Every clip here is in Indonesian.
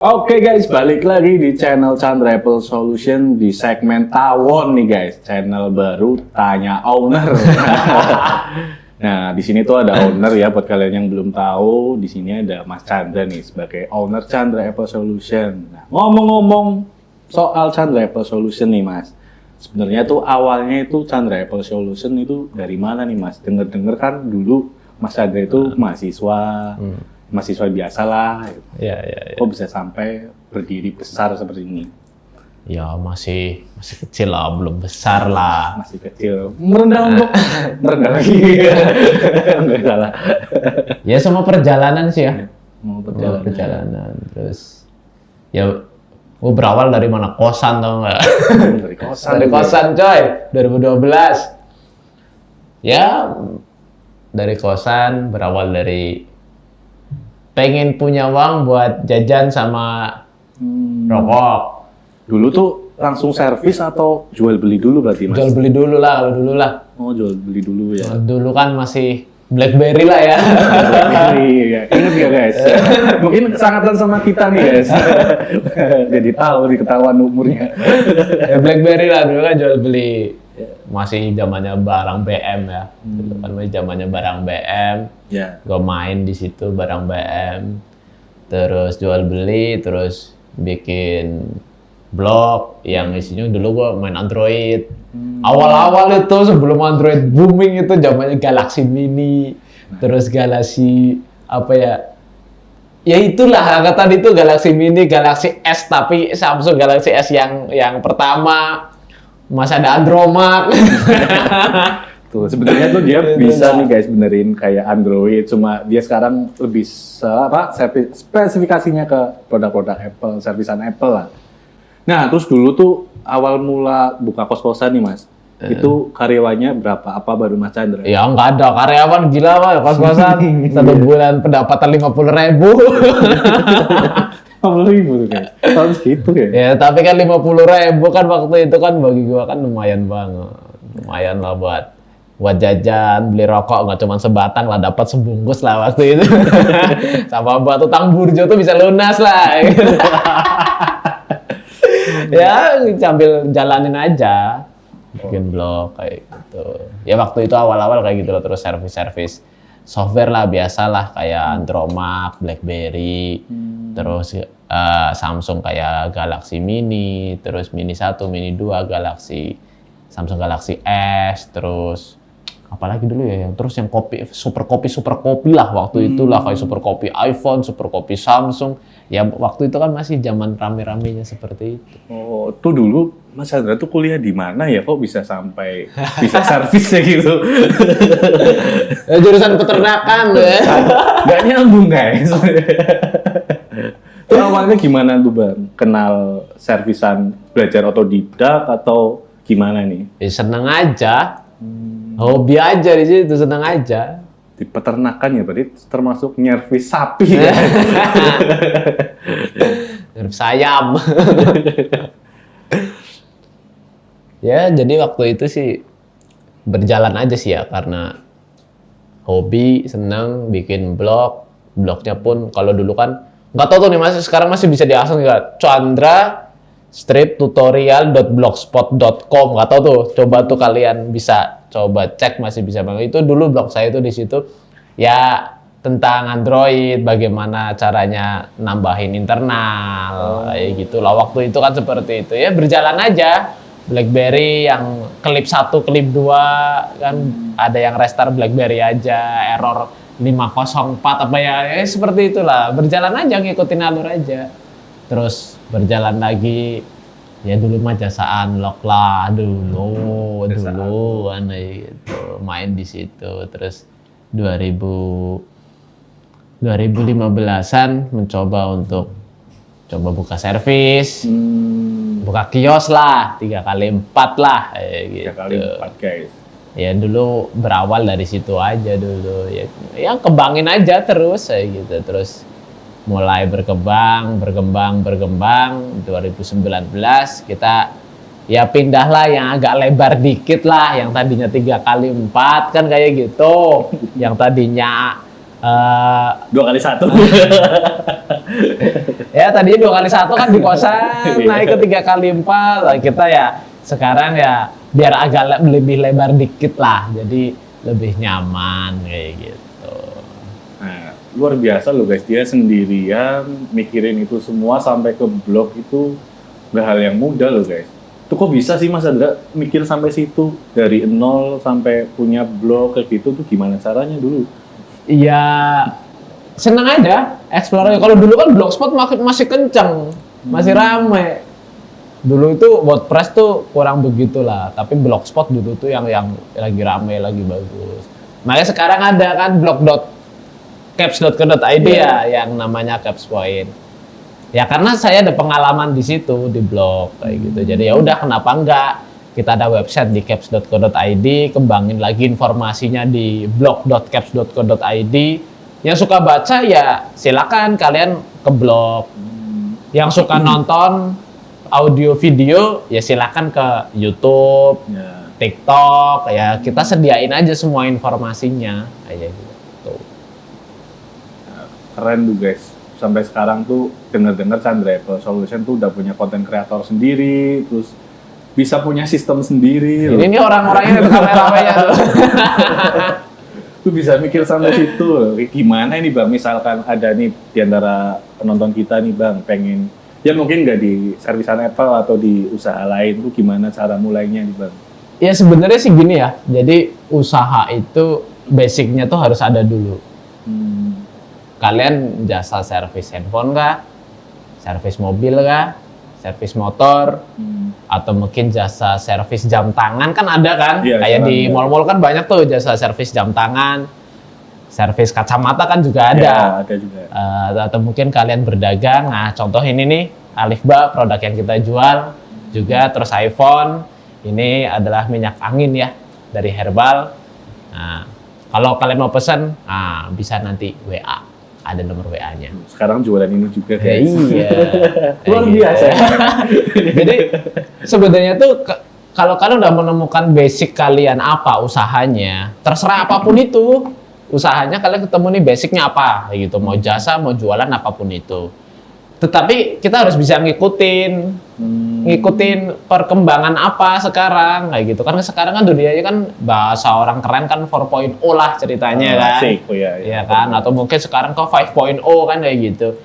Oke guys, balik lagi di channel Chandra Apple Solution di segmen Tawon nih guys, channel baru Tanya Owner. Nah, di sini tuh ada owner ya buat kalian yang belum tahu, di sini ada Mas Chandra nih sebagai owner Chandra Apple Solution. Nah, ngomong-ngomong soal Chandra Apple Solution nih Mas, sebenarnya tuh awalnya itu Chandra Apple Solution itu dari mana nih Mas? Dengar-dengar kan dulu Mas Chandra itu mahasiswa biasa lah. Ya. Kok bisa sampai berdiri besar seperti ini? Ya masih kecil lah, belum besar lah. Masih kecil. Merendah untuk merendah lagi. Enggak salah. Ya sama perjalanan sih ya. Mau Perjalanan. Terus ya gue berawal dari mana? Kosan tau nggak? Dari kosan. Dari kosan coy, 2012. Ya dari kosan, berawal dari pengen punya uang buat jajan sama rokok. Dulu tuh langsung servis atau jual beli dulu berarti Mas? Jual beli dulu lah, kalau dulu lah. Oh, jual beli dulu ya. Dulu kan masih BlackBerry lah ya. Iya, ingat ya guys. Mungkin kesangatan sama kita nih guys. Jadi tahu ketahuan umurnya. Ya BlackBerry lah, dulu kan jual beli. Masih zamannya barang BM ya. Dulu kan masih zamannya barang BM. Ya. Gue main di situ barang BM. Terus jual beli, terus bikin blog yang isinya dulu gue main Android. Awal-awal itu sebelum Android booming itu zamannya Galaxy Mini, terus Galaxy apa ya? Ya itulah angkatan itu Galaxy Mini, Galaxy S tapi Samsung Galaxy S yang pertama. Masih ada Andromax. Tuh, sebenarnya tuh dia bisa nih guys benerin kayak Android, cuma dia sekarang lebih spesifikasinya ke produk-produk Apple, servisan Apple lah. Nah, terus dulu tuh awal mula buka kos-kosan nih Mas, itu karyawannya berapa? Apa baru Mas Chandra? Ya nggak ada karyawan, gila Pak, kos-kosan 1 bulan pendapatan 50.000. 50.000 tuh guys, tahun segitu ya? Ya tapi kan 50.000 kan waktu itu kan bagi gua kan lumayan banget, lumayan lah buat jajan, beli rokok nggak cuma sebatang lah, dapat sebungkus lah waktu itu. Sama buat utang burjo tuh bisa lunas lah. Ya sambil jalanin aja, bikin blog kayak gitu. Ya waktu itu awal-awal kayak gitu loh, terus servis software lah biasalah kayak Andromax, BlackBerry, terus Samsung kayak Galaxy Mini, terus Mini 1, Mini 2, Samsung Galaxy S, terus apalagi dulu ya, terus yang super kopi lah waktu itulah kayak super kopi iPhone, super kopi Samsung. Ya waktu itu kan masih zaman rame-ramenya seperti itu. Oh, tuh dulu Mas Chandra tuh kuliah di mana ya? Kok bisa sampai bisa servisnya gitu? Jurusan peternakan ya. Nggak nyambung guys. Itu awalnya gimana tuh Bang? Kenal servisan, belajar otodidak atau gimana nih? Ya seneng aja. Hobi aja di situ, seneng aja. Di peternakan ya berarti termasuk nyervis sapi ya? Nyervis ayam. Ya jadi waktu itu sih berjalan aja sih ya, karena hobi, seneng bikin blognya pun kalau dulu kan nggak tahu tuh nih Mas, sekarang masih bisa diakses nggak? Chandra-tutorial.blogspot.com, nggak tahu tuh, coba tuh kalian bisa coba cek, masih bisa banget. Itu dulu blog saya itu di situ ya tentang Android, bagaimana caranya nambahin internal kayak gitulah. Waktu itu kan seperti itu ya, berjalan aja. BlackBerry yang klip 1, klip 2 kan ada yang restart BlackBerry aja, error 504 apa ya, seperti itulah. Berjalan aja, ngikutin alur aja. Terus berjalan lagi, ya dulu mah jasa unlock lah dulu kan gitu, main di situ. Terus 2015-an mencoba untuk buka servis, buka kios lah, 3x4 lah gitu. 3x4 guys. Ya dulu berawal dari situ aja dulu, ya kembangin aja terus gitu. Terus mulai berkembang. 2019 kita ya pindahlah yang agak lebar dikit lah, yang tadinya 3x4 kan kayak gitu. Yang tadinya Eh, 2x1. ya tadinya 2x1 kan di kosan, naik ke 3x4. Nah, kita ya sekarang ya biar agak lebih lebar dikit lah, jadi lebih nyaman kayak gitu. Nah, luar biasa loh guys, dia sendirian mikirin itu semua sampai ke blog itu nggak hal yang mudah loh guys. Itu kok bisa sih Mas Andra mikir sampai situ dari nol sampai punya blog kayak gitu tuh gimana caranya dulu? Iya, seneng aja explore. Kalau dulu kan blogspot masih kenceng, masih rame. Dulu itu WordPress tuh kurang begitulah, tapi blogspot dulu tuh yang lagi rame, lagi bagus. Makanya sekarang ada kan blog.caps.co.id ya, yang namanya Caps Point. Ya karena saya ada pengalaman di situ di blog kayak gitu. Jadi ya udah kenapa enggak kita ada website di caps.co.id, kembangin lagi informasinya di blog.caps.co.id. Yang suka baca ya silakan kalian ke blog. Yang suka nonton audio video ya silakan ke YouTube, Ya. TikTok ya kita sediain aja semua informasinya kayak gitu. Keren tuh guys. Sampai sekarang tuh dengar-dengar Chandra Apple Solution tuh udah punya konten kreator sendiri, terus bisa punya sistem sendiri. Ini orang-orangnya itu kameramennya tuh. Tuh bisa mikir sampai situ loh. Gimana ini Bang, misalkan ada nih di antara penonton kita nih Bang, pengen, ya mungkin nggak di servisan Apple atau di usaha lain, tuh gimana cara mulainya nih Bang? Ya sebenarnya sih gini ya, jadi usaha itu basicnya tuh harus ada dulu. Kalian jasa servis handphone kah? Servis mobil kah? Servis motor? Atau mungkin jasa servis jam tangan kan ada kan? Iya, Kayak di ada. mall-mall kan banyak tuh jasa servis jam tangan. Servis kacamata kan juga Ya, ada. ada juga. Atau mungkin kalian berdagang. Nah, contoh ini nih, Alifba produk yang kita jual juga, terus iPhone. Ini adalah minyak angin ya dari Herbal. Nah, kalau kalian mau pesan, bisa nanti WA. Ada nomor WA-nya. Sekarang jualan ini juga Ya, guys. iya. Luar Kayak biasa. Jadi sebenarnya tuh kalau kalian udah menemukan basic kalian apa usahanya, terserah apapun itu usahanya, kalian ketemu nih basicnya apa kayak gitu, mau jasa, mau jualan, apapun itu. Tetapi kita harus bisa ngikutin perkembangan apa sekarang kayak gitu. Karena sekarang kan dunianya kan bahasa orang keren kan 4.0 lah ceritanya kan. Asik, oh ya, Iya kan, atau mungkin sekarang ke 5.0 kan kayak gitu.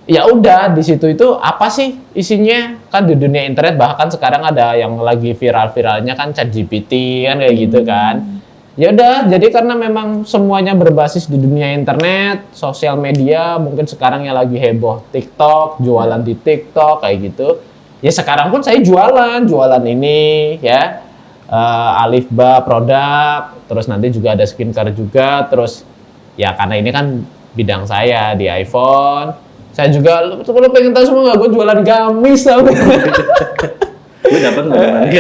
Ya udah di situ itu apa sih isinya kan di dunia internet, bahkan sekarang ada yang lagi viral-viralnya kan ChatGPT kan kayak gitu kan. Ya udah, jadi karena memang semuanya berbasis di dunia internet, sosial media, mungkin sekarang yang lagi heboh TikTok, jualan di TikTok kayak gitu. Ya sekarang pun saya jualan ini ya, Alifba produk, terus nanti juga ada skincare juga, terus ya karena ini kan bidang saya di iPhone, saya juga, lu pengen tahu semua nggak, gue jualan gamis tau. Gue dapat nggak?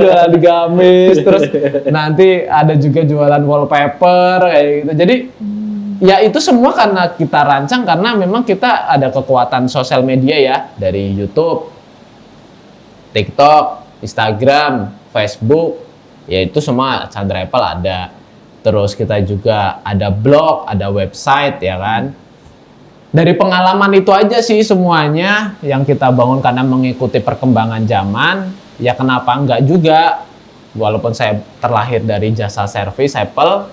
Jualan gamis, terus nanti ada juga jualan wallpaper kayak gitu. Jadi ya itu semua karena kita rancang, karena memang kita ada kekuatan sosial media ya, dari YouTube, TikTok, Instagram, Facebook, ya itu semua Chandra Apple ada. Terus kita juga ada blog, ada website ya kan. Dari pengalaman itu aja sih semuanya yang kita bangun karena mengikuti perkembangan zaman. Ya kenapa enggak juga, walaupun saya terlahir dari jasa servis Apple,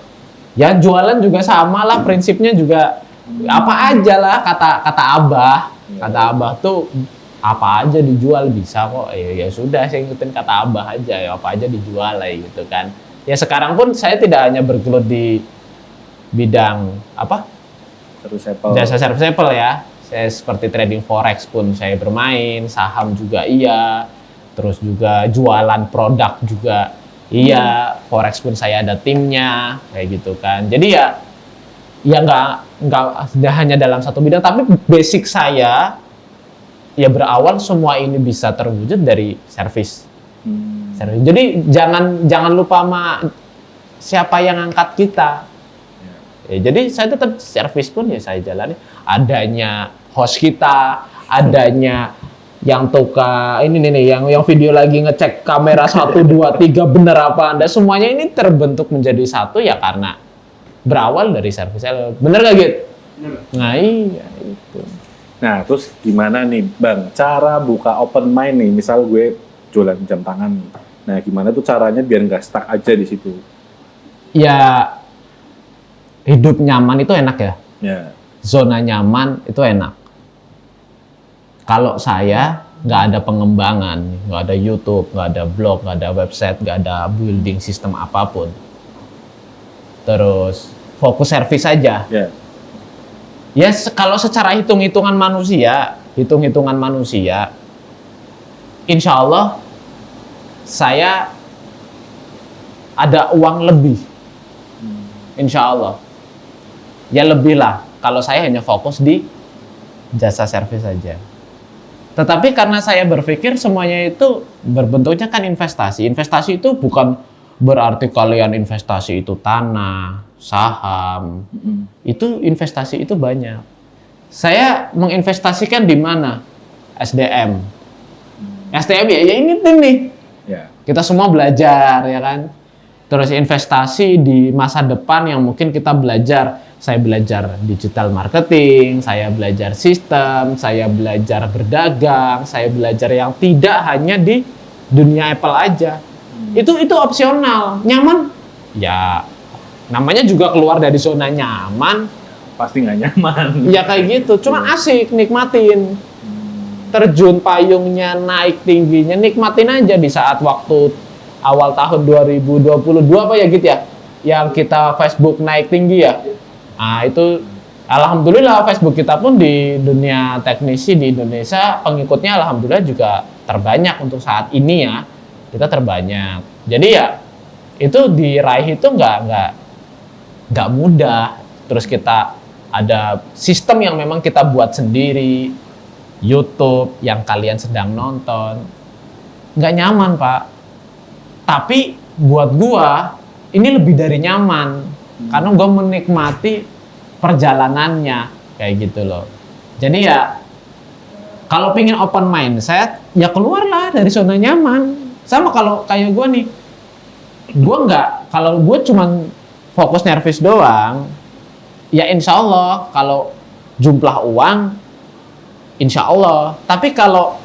ya jualan juga sama lah, prinsipnya juga apa aja lah, kata Abah tuh apa aja dijual bisa kok. Ya sudah, saya ngikutin kata Abah aja, ya apa aja dijual lah gitu kan. Ya sekarang pun saya tidak hanya bergelut di bidang apa? Terus Apple. Jasa servis Apple ya. Saya seperti trading forex pun saya bermain, saham juga iya, terus juga jualan produk juga iya, forex pun saya ada timnya kayak gitu kan. Jadi ya nggak hanya dalam satu bidang, tapi basic saya ya berawal semua ini bisa terwujud dari servis. Jadi jangan lupa sama siapa yang angkat kita. Ya, jadi saya tetap servis pun ya saya jalani. Adanya host kita, adanya yang toka ini nih yang video lagi ngecek kamera 1, 2, 3 bener apa Anda, semuanya ini terbentuk menjadi satu ya karena berawal dari service Apple. Bener gak Git? Nah iya itu. Nah, terus gimana nih, Bang? Cara buka open mind nih, misal gue jualan jam tangan. Nah, gimana tuh caranya biar nggak stuck aja di situ? Ya hidup nyaman itu enak ya. Ya, Zona nyaman itu enak. Kalau saya nggak ada pengembangan, nggak ada YouTube, nggak ada blog, nggak ada website, nggak ada building sistem apapun. Terus fokus service saja. ya, Ya kalau secara hitung-hitungan manusia, insya Allah saya ada uang lebih. Insya Allah. Ya lebih lah, kalau saya hanya fokus di jasa servis saja. Tetapi karena saya berpikir semuanya itu berbentuknya kan investasi. Investasi itu bukan berarti kalian investasi itu tanah, saham. Itu investasi itu banyak. Saya menginvestasikan di mana? SDM. SDM ya ini nih. ya. Kita semua belajar ya kan. Terus investasi di masa depan yang mungkin kita belajar. Saya belajar digital marketing, saya belajar sistem, saya belajar berdagang, saya belajar yang tidak hanya di dunia Apple aja. Itu opsional. Nyaman? Ya namanya juga keluar dari zona nyaman. Pasti nggak nyaman. Ya kayak gitu. Cuma asik, nikmatin. Terjun payungnya, naik tingginya, nikmatin aja di saat waktu awal tahun 2022 apa ya gitu ya? Yang kita Facebook naik tinggi ya. Nah itu alhamdulillah Facebook kita pun di dunia teknisi di Indonesia pengikutnya alhamdulillah juga terbanyak untuk saat ini ya. Kita terbanyak. Jadi ya itu diraih itu nggak mudah. Terus kita ada sistem yang memang kita buat sendiri, YouTube yang kalian sedang nonton, nggak nyaman Pak. Tapi buat gua ini lebih dari nyaman, karena gua menikmati perjalanannya kayak gitu loh. Jadi ya kalau pengen open mindset, ya keluarlah dari zona nyaman. Sama kalau kayak gua nih, gua nggak, kalau gua cuman fokus servis doang, ya insya Allah kalau jumlah uang, insya Allah. Tapi kalau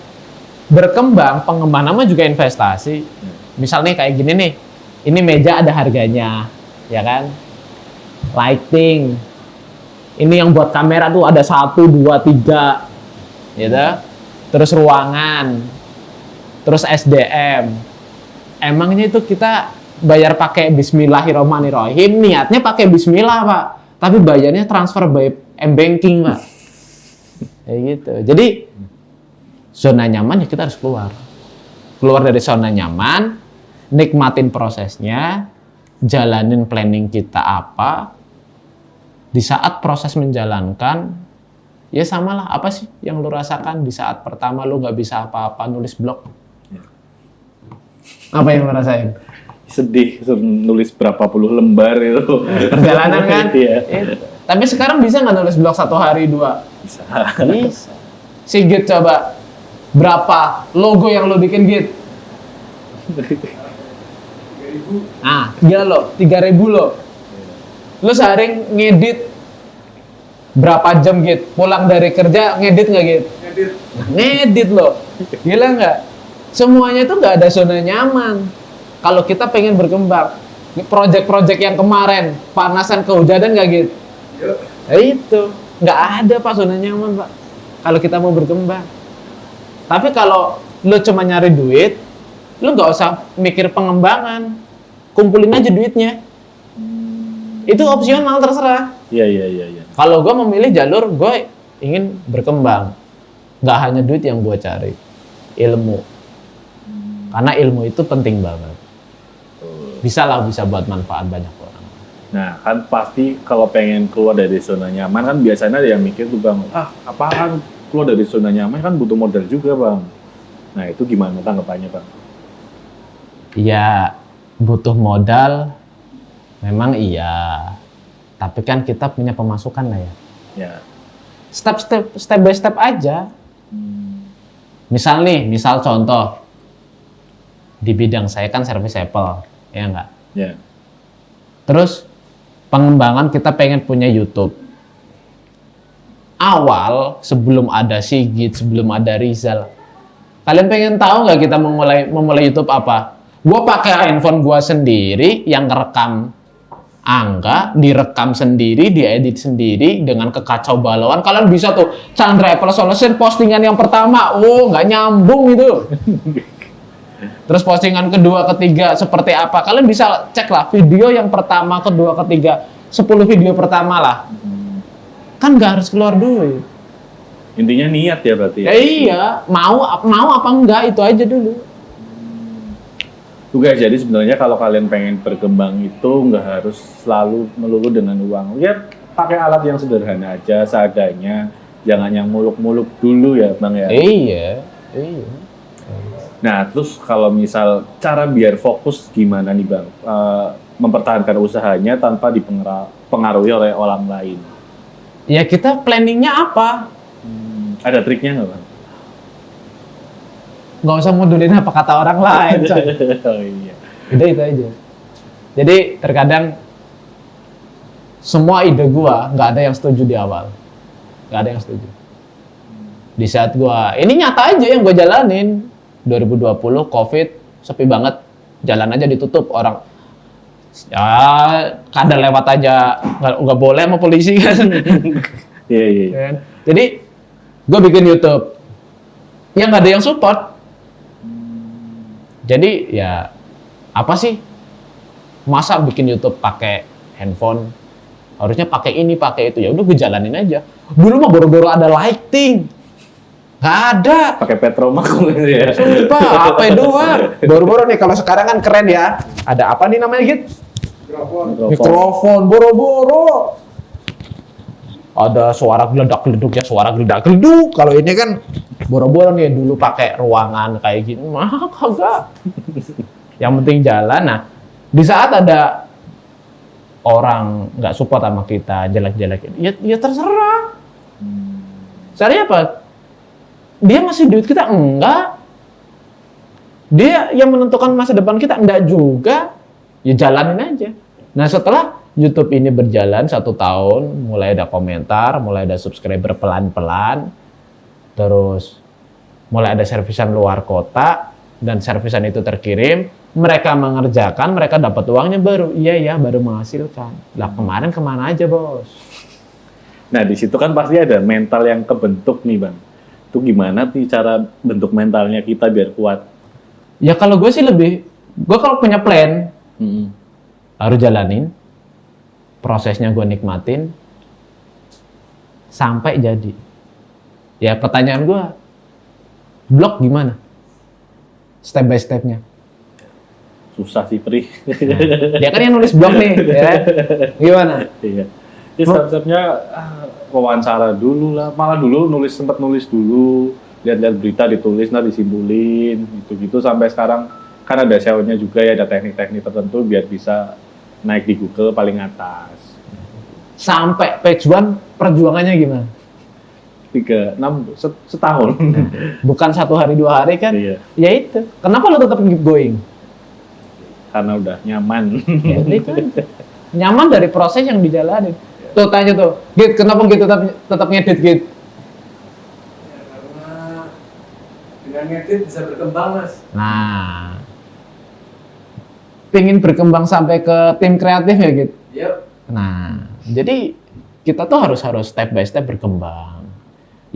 berkembang, pengembangan nama juga investasi. Misalnya kayak gini nih, ini meja ada harganya, ya kan? Lighting, ini yang buat kamera tuh ada 1, 2, 3, gitu. Terus ruangan, terus SDM. Emangnya itu kita bayar pakai Bismillahirrahmanirrahim, niatnya pakai Bismillah Pak, tapi bayarnya transfer by M-Banking Pak. Kayak gitu. Jadi zona nyaman ya kita harus keluar dari zona nyaman, nikmatin prosesnya, jalanin planning kita apa. Di saat proses menjalankan, ya samalah apa sih yang lu rasakan di saat pertama lu nggak bisa apa-apa nulis blog. Apa yang lu rasain? Sedih, nulis berapa puluh lembar itu. Perjalanan kan? Iya. Tapi sekarang bisa nggak nulis blog 1 hari 2? Bisa. Bisa. Sigit coba, berapa logo yang lo bikin Git? 3.000. Ah, gila lo, 3.000 lo. Lo sehari ngedit berapa jam Git? Pulang dari kerja ngedit nggak Git? Edit. Nah, ngedit lo, gila nggak? Semuanya itu nggak ada zona nyaman. Kalau kita pengen berkembang, project-project yang kemarin panasan kehujanan nggak Git? Yuk. Ya itu, nggak ada Pak zona nyaman Pak. Kalau kita mau berkembang. Tapi kalau lo cuma nyari duit, lo nggak usah mikir pengembangan, kumpulin aja duitnya. Itu opsional terserah. Iya. Kalau gue memilih jalur, gue ingin berkembang. Nggak hanya duit yang gue cari, ilmu. Karena ilmu itu penting banget. Bisa buat manfaat banyak orang. Nah, kan pasti kalau pengen keluar dari zona nyaman kan biasanya ada yang mikir tuh Bang, apaan keluar dari zona nyaman kan butuh modal juga Bang. Nah, itu gimana tanggapannya Bang? Ya, butuh modal. Memang iya, tapi kan kita punya pemasukan lah ya. Ya. Step by step aja. Misal contoh, di bidang saya kan servis Apple, ya enggak? Ya. Terus pengembangan kita pengen punya YouTube. Awal sebelum ada Sigit, sebelum ada Rizal, kalian pengen tahu nggak kita memulai YouTube apa? Gua pakai handphone gua sendiri yang rekam angka, direkam sendiri, diedit sendiri dengan kekacau balauan. Kalian bisa tuh Chandra Apple Solution postingan yang pertama, nggak nyambung itu. Terus postingan kedua, ketiga seperti apa? Kalian bisa cek lah video yang pertama, kedua, ketiga, 10 video pertama lah. Kan nggak harus keluar duit. Intinya niat ya berarti ya? Ya iya, mau apa enggak itu aja dulu. Tuh guys, jadi sebenarnya kalau kalian pengen berkembang itu nggak harus selalu melulu dengan uang. Ya pakai alat yang sederhana aja, seadanya. Jangan yang muluk-muluk dulu ya Bang ya? Iya. Nah, terus kalau misal cara biar fokus gimana nih Bang? Mempertahankan usahanya tanpa dipengaruhi oleh orang lain. Ya kita planningnya apa? Ada triknya nggak Bang? Nggak usah modulin apa kata orang lain. Coy. Oh iya. Udah itu aja. Jadi terkadang semua ide gua nggak ada yang setuju di awal. Nggak ada yang setuju. Di saat gua, ini nyata aja yang gua jalanin. 2020 COVID sepi banget, jalan aja ditutup, orang ya kadang lewat aja nggak boleh sama polisi kan. Iya. Jadi gue bikin YouTube, ya nggak ada yang support. Jadi ya apa sih, masa bikin YouTube pakai handphone, harusnya pakai ini pakai itu, ya udah gue jalanin aja. Dulu mah boro-boro ada lighting. Nggak ada. Pakai Petromax gitu ya. Sumpah, HP doang. Boro-boro nih, kalau sekarang kan keren ya. Ada apa nih namanya, Git? Mikrofon. Boro-boro. Ada suara geledak-geleduk ya, suara geledak-geleduk. Kalau ini kan boro-boro nih, dulu pakai ruangan kayak gini. Mah kagak. Yang penting jalan. Nah, di saat ada orang nggak support sama kita, jelek-jelek, ya terserah. Caranya apa? Dia ngasih duit kita? Enggak. Dia yang menentukan masa depan kita? Enggak juga. Ya jalanin aja. Nah setelah YouTube ini berjalan 1 tahun, mulai ada komentar, mulai ada subscriber pelan-pelan, terus mulai ada servisan luar kota, dan servisan itu terkirim, mereka mengerjakan, mereka dapat uangnya baru. Iya, baru menghasilkan. Lah kemarin kemana aja, Bos? Nah di situ kan pasti ada mental yang kebentuk nih Bang. Itu gimana sih cara bentuk mentalnya kita biar kuat? Ya kalau gue sih gue kalau punya plan, harus jalanin, prosesnya gue nikmatin, sampai jadi. Ya pertanyaan gue, blog gimana? Step by stepnya. Susah sih, Pri. Dia kan yang nulis blog nih, ya. Gimana? Iya. Ya step-stepnya wawancara dulu lah. Malah dulu sempat nulis dulu, lihat-lihat berita ditulis, nah disimpulin, gitu-gitu sampai sekarang kan ada SEO-nya juga ya, ada teknik-teknik tertentu biar bisa naik di Google paling atas. Sampai page 1 perjuangannya gimana? 6 setahun. Bukan 1 hari 2 hari kan? Iya. Ya itu. Kenapa lo tetap keep going? Karena udah nyaman. Ya, itu aja. Nyaman dari proses yang dijalanin. Tuh tanya tuh, Git, kenapa Git tetap ngedit Git? Ya, karena dengan ngedit bisa berkembang, Mas. Nah, pengen berkembang sampai ke tim kreatif ya Git? Yuk. Nah, jadi kita tuh harus step by step berkembang.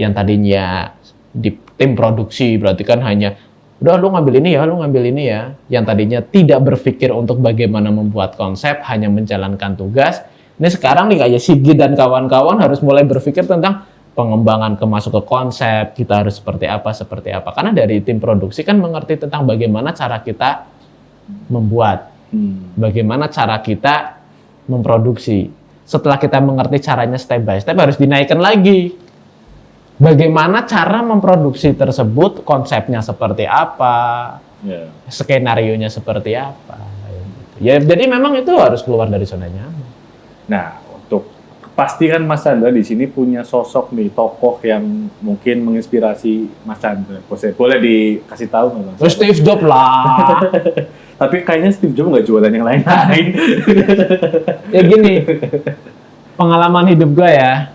Yang tadinya di tim produksi berarti kan hanya udah lu ngambil ini ya. Yang tadinya tidak berpikir untuk bagaimana membuat konsep, hanya menjalankan tugas. Ini sekarang nih kayak Sigit dan kawan-kawan harus mulai berpikir tentang pengembangan masuk ke konsep, kita harus seperti apa. Karena dari tim produksi kan mengerti tentang bagaimana cara kita membuat, bagaimana cara kita memproduksi. Setelah kita mengerti caranya step by step, harus dinaikkan lagi. Bagaimana cara memproduksi tersebut, konsepnya seperti apa, skenario-nya seperti apa. Ya, jadi memang itu harus keluar dari zona nyaman. Nah, untuk pasti kan Mas Chandra di sini punya sosok nih, tokoh yang mungkin menginspirasi Mas Chandra. Boleh dikasih tahu nggak Mas? Terus Steve Jobs lah. Tapi kayaknya Steve Jobs nggak jualan yang lain-lain. Ya gini, pengalaman hidup gue ya,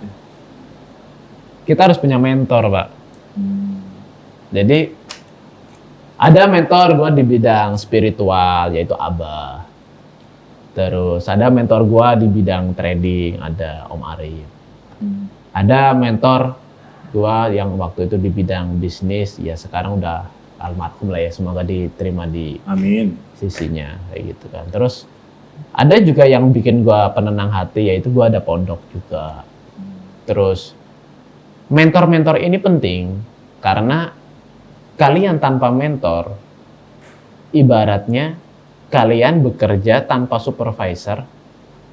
kita harus punya mentor, Pak. Jadi ada mentor gue di bidang spiritual, yaitu Abah. Terus ada mentor gue di bidang trading, ada Om Arif. Ada mentor gue yang waktu itu di bidang bisnis, ya sekarang udah almarhum lah ya, semoga diterima di Amin. sisinya kayak gitu kan. Terus ada juga yang bikin gue penenang hati, yaitu gue ada pondok juga. Terus mentor-mentor ini penting karena kalian tanpa mentor, ibaratnya kalian bekerja tanpa supervisor,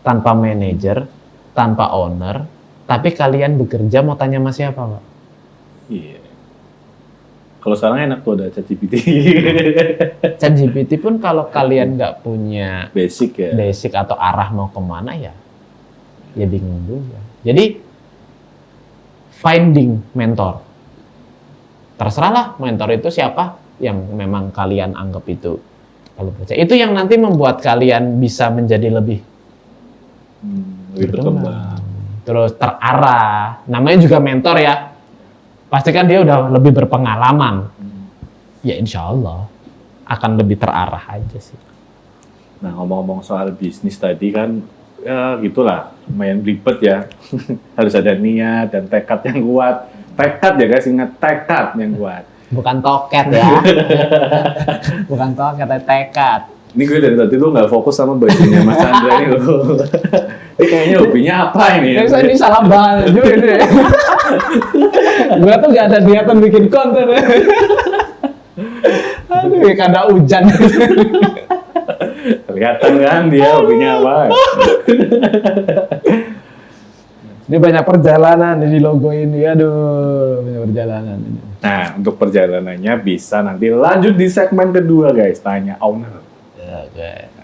tanpa manajer, tanpa owner, tapi kalian bekerja mau tanya sama siapa, Pak? Iya. Kalau sekarang enak tuh ada ChatGPT. ChatGPT pun kalau kalian nggak punya Basic ya. basic atau arah mau kemana ya bingung juga. Jadi finding mentor, terserahlah mentor itu siapa yang memang kalian anggap itu kalau percaya. Itu yang nanti membuat kalian bisa menjadi lebih Lebih berkembang. terus terarah. Namanya juga mentor ya. Pasti kan dia udah lebih berpengalaman. Ya insya Allah akan lebih terarah aja sih. Nah, ngomong-ngomong soal bisnis tadi kan, ya gitulah, lumayan ribet ya. Harus ada niat dan tekad yang kuat. Tekad ya guys, ingat tekad yang kuat. Bukan toket ya. Bukan toket, tapi tekad. Ini gue dari tadi tuh nggak fokus sama bajunya Mas Chandra ini loh. Ini kayaknya hobinya apa ini? Saya ini salah baju ini. Gue tuh gak ada niatan bikin konten. Aduh, kada hujan. Kelihatan kan dia hobinya apa? Ini banyak perjalanan di logo ini. Aduh, banyak perjalanan ini. Nah, untuk perjalanannya bisa nanti lanjut di segmen kedua guys, tanya owner. Oke.